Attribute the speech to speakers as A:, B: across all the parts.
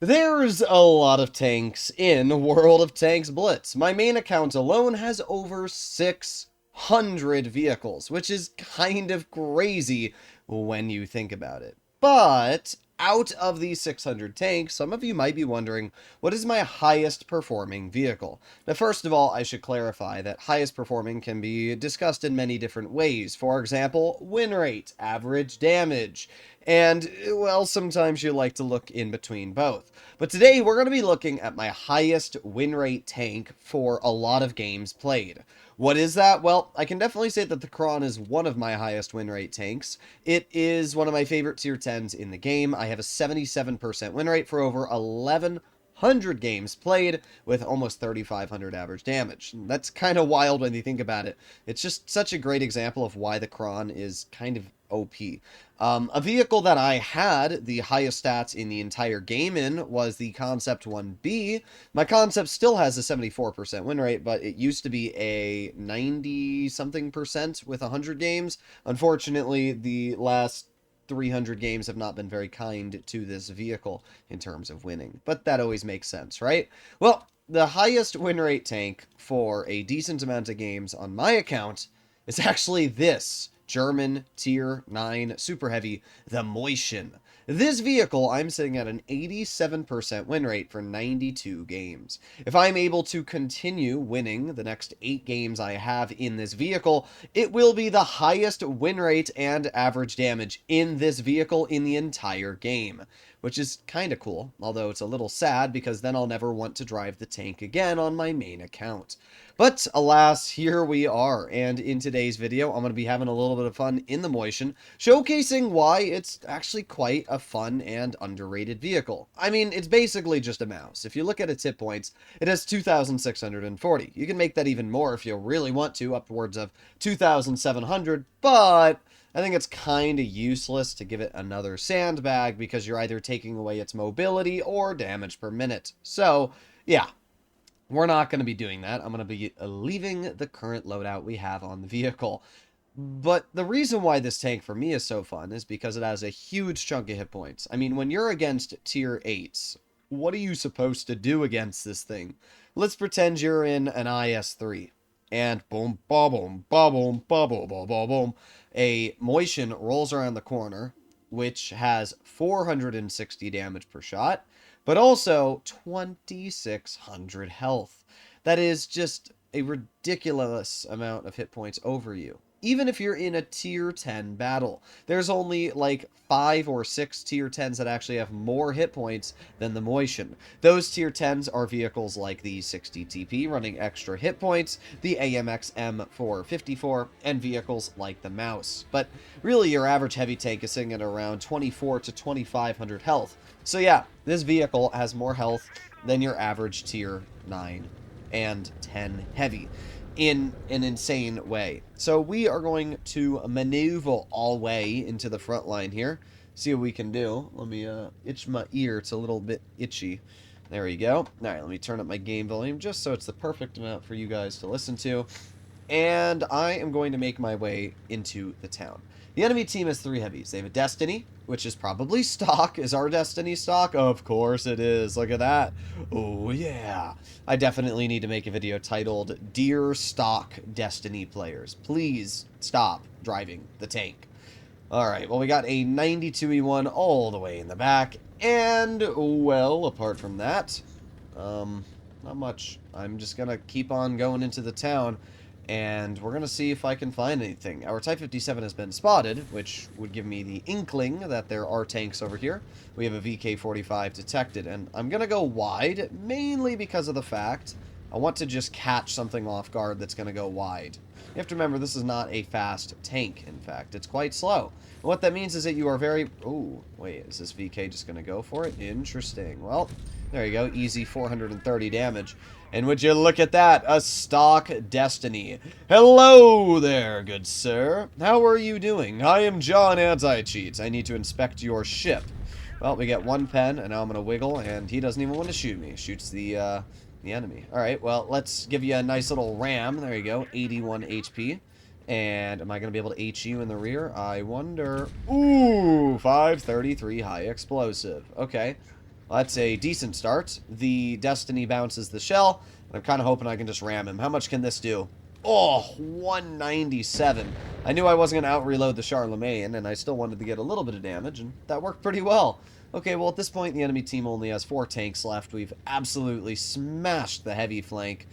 A: There's a lot of tanks in World of Tanks Blitz. My main account alone has over 600 vehicles, which is kind of crazy when you think about it. But out of these 600 tanks, some of you might be wondering, what is my highest performing vehicle? Now, first of all, I should clarify that highest performing can be discussed in many different ways. For example, win rate, average damage, and, well, sometimes you like to look in between both. But today we're going to be looking at my highest win rate tank for a lot of games played. What is that? Well, I can definitely say that the Kron is one of my highest win rate tanks. It is one of my favorite tier 10s in the game. I have a 77% win rate for over 1100 games played with almost 3,500 average damage. That's kind of wild when you think about it. It's just such a great example of why the Kron is kind of OP. A vehicle that I had the highest stats in the entire game in was the Concept 1B. My Concept still has a 74% win rate, but it used to be a 90-something percent with 100 games. Unfortunately, the last 300 games have not been very kind to this vehicle in terms of winning. But that always makes sense, right? Well, the highest win rate tank for a decent amount of games on my account is actually this German Tier 9 Super Heavy, the Moischen. This vehicle, I'm sitting at an 87% win rate for 92 games. If I'm able to continue winning the next 8 games I have in this vehicle, it will be the highest win rate and average damage in this vehicle in the entire game, which is kind of cool, although it's a little sad because then I'll never want to drive the tank again on my main account. But alas, here we are, and in today's video, I'm going to be having a little bit of fun in the Moischen, showcasing why it's actually quite a fun and underrated vehicle. I mean, it's basically just a mouse. If you look at its hit points, it has 2,640. You can make that even more if you really want to, upwards of 2,700, but I think it's kind of useless to give it another sandbag because you're either taking away its mobility or damage per minute. So, yeah, we're not going to be doing that. I'm going to be leaving the current loadout we have on the vehicle. But the reason why this tank for me is so fun is because it has a huge chunk of hit points. I mean, when you're against tier 8s, what are you supposed to do against this thing? Let's pretend you're in an IS-3. And boom, ba boom, ba boom, ba boom, ba boom, boom. A Moischen rolls around the corner, which has 460 damage per shot, but also 2,600 health. That is just a ridiculous amount of hit points over you. Even if you're in a tier 10 battle, there's only like 5 or 6 tier 10s that actually have more hit points than the Moischen. Those tier 10s are vehicles like the 60TP running extra hit points, the AMX M454, and vehicles like the Mouse. But really, your average heavy tank is sitting at around 24 to 2,500 health. So yeah, this vehicle has more health than your average tier 9 and 10 heavy in an insane way. So we are going to maneuver all way into the front line here. See what we can do. Let me itch my ear. It's a little bit itchy. There we go. All right, let me turn up my game volume just so it's the perfect amount for you guys to listen to. And I am going to make my way into the town. The enemy team has 3 heavies. They have a Destiny, which is probably stock. Is our Destiny stock? Of course it is. Look at that. Oh, yeah. I definitely need to make a video titled, Dear Stock Destiny Players, please stop driving the tank. Alright, well, we got a 92E1 all the way in the back. And, well, apart from that, not much. I'm just going to keep on going into the town, and we're going to see if I can find anything. Our Type 57 has been spotted, which would give me the inkling that there are tanks over here. We have a VK-45 detected, and I'm going to go wide, mainly because of the fact I want to just catch something off guard that's going to go wide. You have to remember, this is not a fast tank, in fact. It's quite slow. And what that means is that you are very... Oh, wait, is this VK just going to go for it? Interesting. Well, there you go. Easy 430 damage. And would you look at that? A stock Destiny. Hello there, good sir. How are you doing? I am John Anti-Cheats. I need to inspect your ship. Well, we get 1 pen, and now I'm going to wiggle, and he doesn't even want to shoot me. Shoots the enemy. Alright, well, let's give you a nice little ram. There you go. 81 HP. And am I going to be able to H you in the rear? I wonder. Ooh, 533 high explosive. Okay. That's a decent start. The Destiny bounces the shell. I'm kind of hoping I can just ram him. How much can this do? Oh, 197. I knew I wasn't going to out-reload the Charlemagne, and I still wanted to get a little bit of damage, and that worked pretty well. Okay, well, at this point, the enemy team only has 4 tanks left. We've absolutely smashed the heavy flank.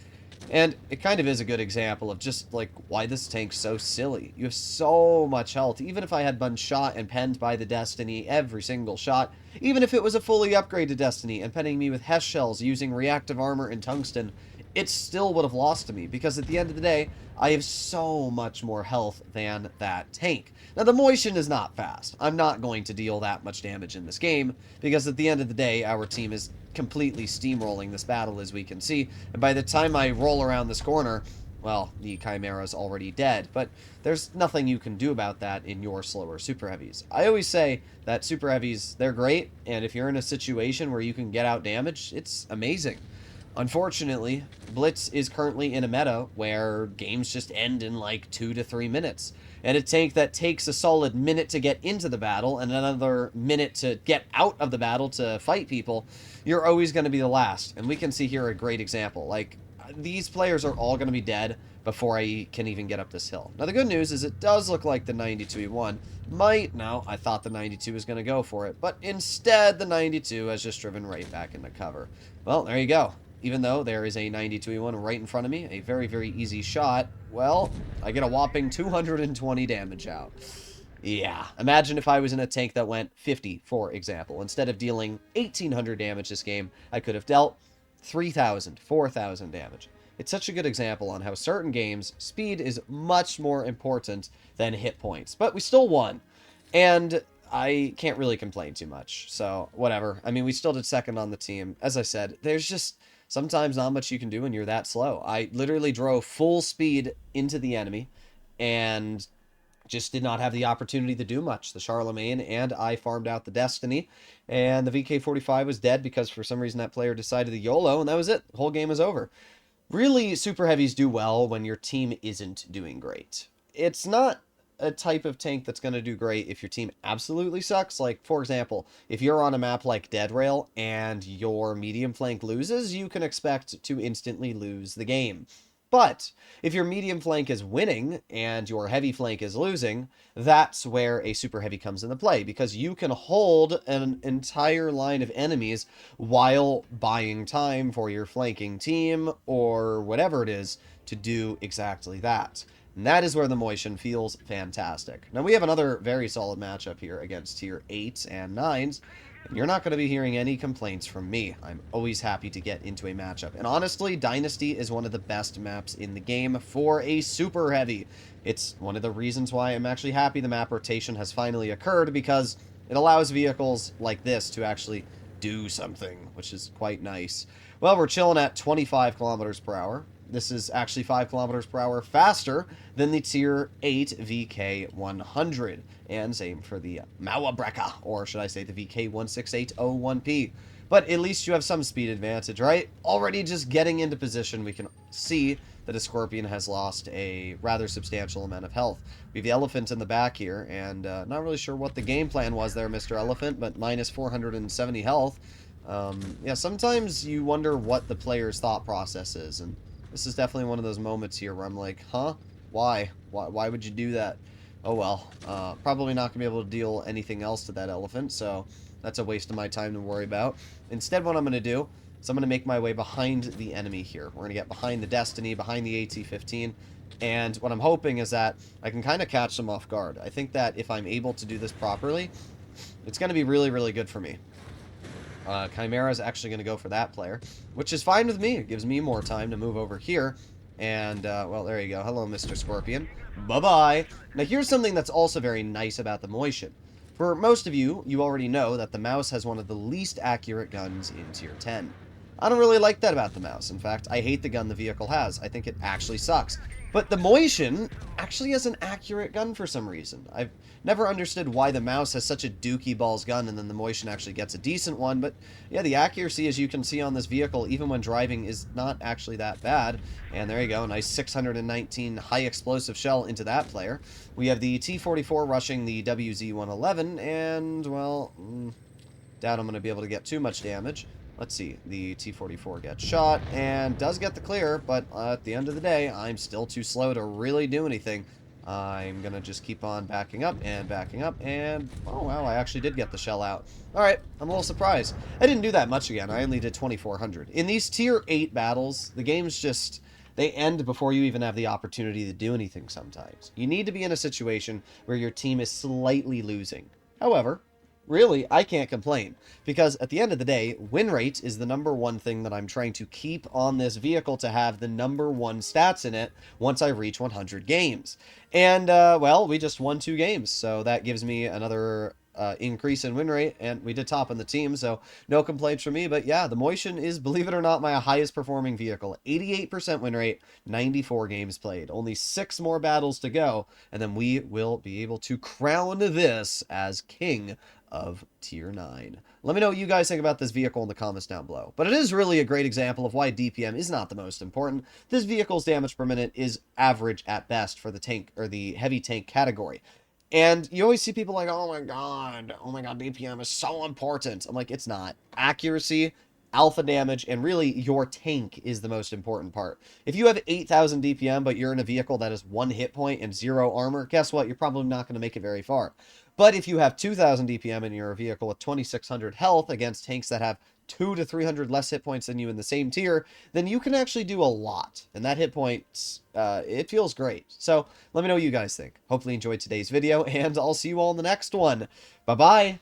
A: And it kind of is a good example of just, like, why this tank's so silly. You have so much health. Even if I had been shot and penned by the Destiny every single shot, even if it was a fully upgraded Destiny and penning me with Hess shells using reactive armor and tungsten, it still would have lost to me, because at the end of the day, I have so much more health than that tank. Now, the Moishen is not fast. I'm not going to deal that much damage in this game, because at the end of the day, our team is completely steamrolling this battle, as we can see, and by the time I roll around this corner, well, the Chimera's already dead, but there's nothing you can do about that in your slower Super Heavies. I always say that Super Heavies, they're great, and if you're in a situation where you can get out damage, it's amazing. Unfortunately, Blitz is currently in a meta where games just end in like 2 to 3 minutes. And a tank that takes a solid minute to get into the battle and another minute to get out of the battle to fight people, you're always going to be the last. And we can see here a great example. Like, these players are all going to be dead before I can even get up this hill. Now, the good news is it does look like the 92E1 might... No, I thought the 92 was going to go for it. But instead, the 92 has just driven right back into cover. Well, there you go. Even though there is a 92E1 right in front of me, a very, very easy shot, well, I get a whopping 220 damage out. Yeah, imagine if I was in a tank that went 50, for example. Instead of dealing 1,800 damage this game, I could have dealt 3,000, 4,000 damage. It's such a good example on how certain games, speed is much more important than hit points. But we still won. And I can't really complain too much, so whatever. I mean, we still did second on the team. As I said, there's just sometimes not much you can do when you're that slow. I literally drove full speed into the enemy and just did not have the opportunity to do much. The Charlemagne and I farmed out the Destiny, and the VK-45 was dead because for some reason that player decided to YOLO, and that was it. The whole game is over. Really, Super Heavies do well when your team isn't doing great. It's not a type of tank that's going to do great if your team absolutely sucks. Like, for example, if you're on a map like Dead Rail and your medium flank loses, you can expect to instantly lose the game. But if your medium flank is winning and your heavy flank is losing, that's where a super heavy comes into play, because you can hold an entire line of enemies while buying time for your flanking team or whatever it is to do exactly that. And that is where the Moishen feels fantastic. Now, we have another very solid matchup here against tier 8s and 9s. And you're not going to be hearing any complaints from me. I'm always happy to get into a matchup. And honestly, Dynasty is one of the best maps in the game for a super heavy. It's one of the reasons why I'm actually happy the map rotation has finally occurred, because it allows vehicles like this to actually do something, which is quite nice. Well, we're chilling at 25 kilometers per hour. This is actually 5 kilometers per hour faster than the Tier 8 VK100. And same for the Mauerbrecher, or should I say the VK16801P. But at least you have some speed advantage, right? Already just getting into position, we can see that a Scorpion has lost a rather substantial amount of health. We have the Elephant in the back here, and not really sure what the game plan was there, Mr. Elephant, but minus 470 health. Yeah, sometimes you wonder what the player's thought process is, and this is definitely one of those moments here where I'm like, huh? Why? Why would you do that? Oh well. Probably not going to be able to deal anything else to that elephant, so that's a waste of my time to worry about. Instead, what I'm going to do is I'm going to make my way behind the enemy here. We're going to get behind the Destiny, behind the AT-15, and what I'm hoping is that I can kind of catch them off guard. I think that if I'm able to do this properly, it's going to be really, really good for me. Chimera is actually going to go for that player, which is fine with me. It gives me more time to move over here. And, well, there you go. Hello, Mr. Scorpion. Bye-bye. Now, here's something that's also very nice about the Moishen. For most of you, you already know that the Mouse has one of the least accurate guns in Tier 10. I don't really like that about the Mouse. In fact, I hate the gun the vehicle has. I think it actually sucks. But the Moishen actually has an accurate gun for some reason. I've never understood why the Mouse has such a dookie balls gun and then the Moishen actually gets a decent one. But yeah, the accuracy, as you can see on this vehicle, even when driving, is not actually that bad. And there you go, nice 619 high explosive shell into that player. We have the T-44 rushing the WZ-111, and, well, Doubt I'm going to be able to get too much damage. Let's see. The T-44 gets shot and does get the clear, but at the end of the day, I'm still too slow to really do anything. I'm going to just keep on backing up, and oh wow, I actually did get the shell out. Alright, I'm a little surprised. I didn't do that much again. I only did 2,400. In these Tier 8 battles, the game's just... they end before you even have the opportunity to do anything sometimes. You need to be in a situation where your team is slightly losing. However, really, I can't complain, because at the end of the day, win rate is the #1 thing that I'm trying to keep on this vehicle to have the #1 stats in it once I reach 100 games. And, well, we just won 2 games, so that gives me another increase in win rate, and we did top in the team, so no complaints from me. But yeah, the Moitian is, believe it or not, my highest performing vehicle. 88% win rate, 94 games played. Only 6 more battles to go, and then we will be able to crown this as king of Tier 9. Let me know what you guys think about this vehicle in the comments down below. But it is really a great example of why DPM is not the most important. This vehicle's damage per minute is average at best for the tank, or the heavy tank category. And you always see people like, oh my god, DPM is so important. I'm like, it's not. Accuracy, alpha damage, and really your tank is the most important part. If you have 8,000 DPM, but you're in a vehicle that has 1 hit point and 0 armor, guess what? You're probably not going to make it very far. But if you have 2,000 DPM and you're a vehicle with 2,600 health against tanks that have 200 to 300 less hit points than you in the same tier, then you can actually do a lot. And that hit points, it feels great. So let me know what you guys think. Hopefully you enjoyed today's video, and I'll see you all in the next one. Bye-bye!